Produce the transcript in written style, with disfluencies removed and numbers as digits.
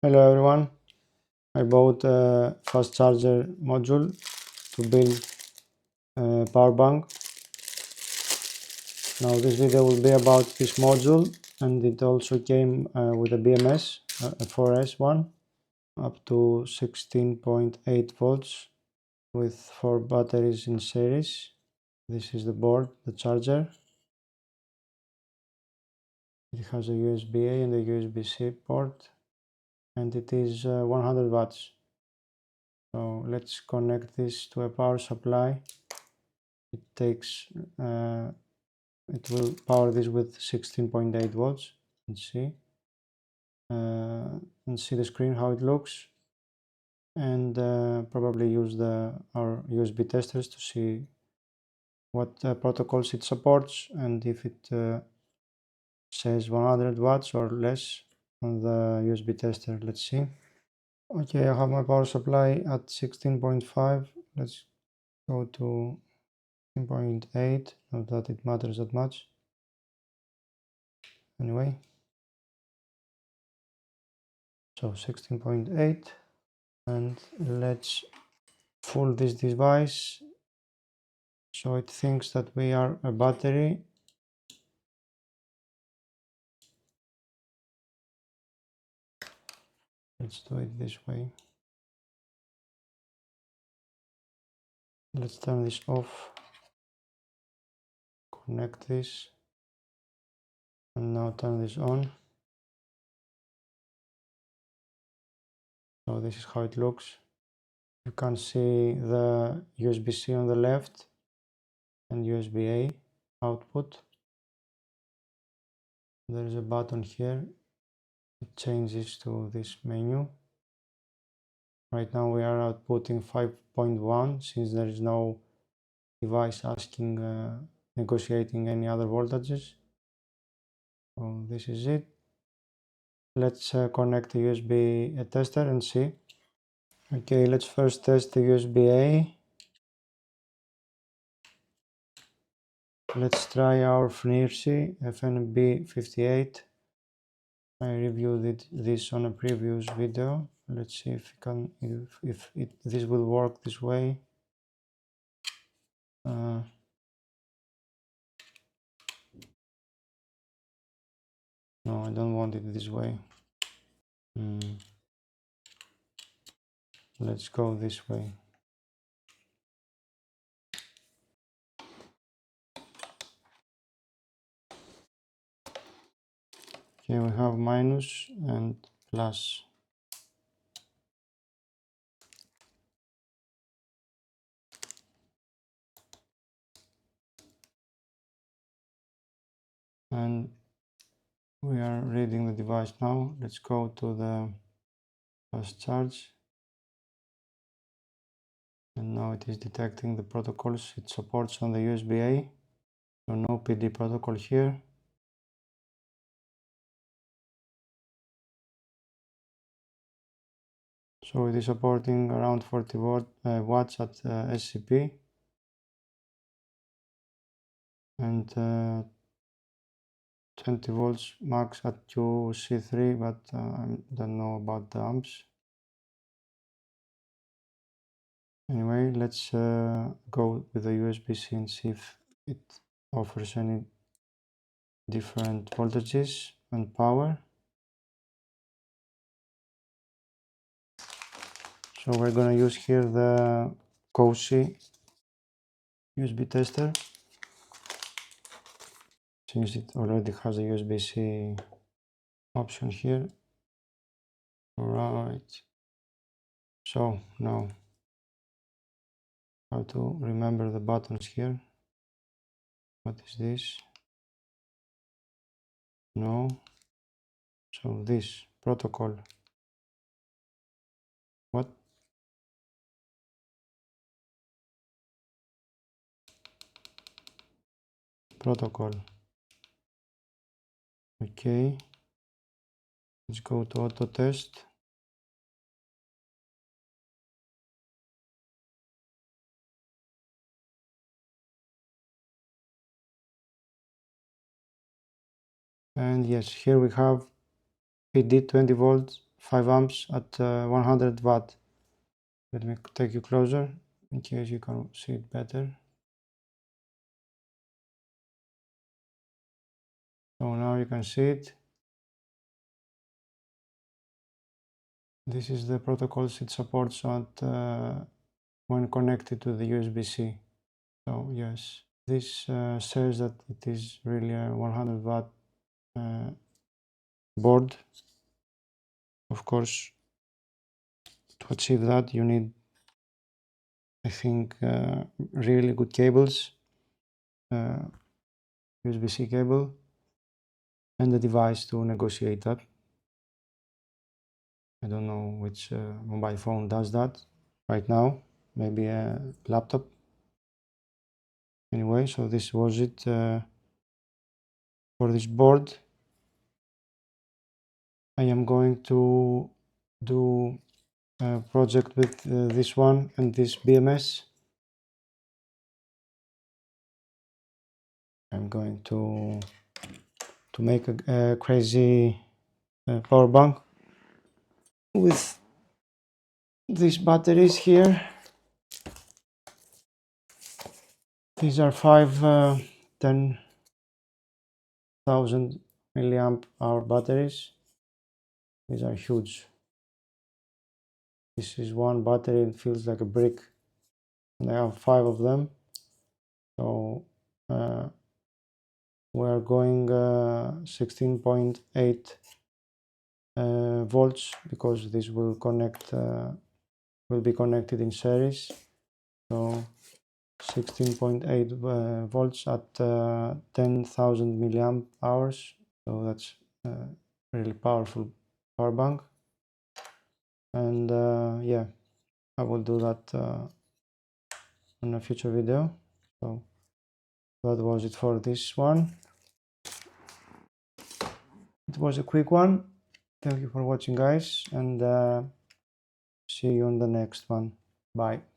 Hello everyone, I bought a fast charger module to build a power bank. Now this video will be about this module, and it also came with a BMS, a 4S one, up to 16.8 volts with 4 batteries in series. This is the board, the charger. It has a USB-A and a USB-C port, and it is 100 watts. So let's connect this to a power supply. It will power this with 16.8 volts. Let's see and see the screen how it looks, and probably use our USB testers to see what protocols it supports and if it says 100 watts or less on the USB tester. Let's see. Okay, I have my power supply at 16.5. Let's go to 16.8. Not that it matters that much. Anyway, so 16.8, and let's fool this device so it thinks that we are a battery. Let's do it this way. Let's turn this off, connect this, and now turn this on. So this is how it looks. You can see the USB-C on the left and USB-A output. There is a button here. It changes to this menu. Right now we are outputting 5.1 since there is no device asking negotiating any other voltages. So this is it. Let's connect the USB tester and see. Okay, let's first test the USB-A. Let's try our FNIRSI FNB58. I reviewed this on a previous video. Let's see if this will work this way. No, I don't want it this way. Let's go this way. Okay, we have minus and plus. And we are reading the device now. Let's go to the fast charge. And now it is detecting the protocols it supports on the USB-A. So no PD protocol here. So it is supporting around 40 watts at SCP and 20 volts max at QC3, but I don't know about the amps. Anyway, let's go with the USB-C and see if it offers any different voltages and power. So we're going to use here the COSI USB tester, since it already has a USB-C option here. Alright, so now how to remember the buttons here. What is this? No. So this protocol. What? Protocol. Okay. Let's go to auto test. And yes, here we have PD 20 volts, 5 amps at 100 watt. Let me take you closer in case you can see it better. So now you can see it. This is the protocols it supports at when connected to the USB-C. So yes, this says that it is really a 100 watt board. Of course, to achieve that you need, I think, really good cables, USB-C cable, and a device to negotiate that. I don't know which mobile phone does that right now, maybe a laptop. Anyway, so this was it for this board. I am going to do a project with this one and this BMS. I'm going to make a crazy power bank with these batteries here. These are 10,000 milliamp hour batteries. These are huge. This is one battery, it feels like a brick, and I have 5 of them. So we are going 16.8 volts, because this will connect will be connected in series. So 16.8 volts at 10,000 milliamp hours. So that's really powerful power bank. And yeah, I will do that in a future video. So that was it for this one. It was a quick one. Thank you for watching, guys, and see you on the next one. Bye.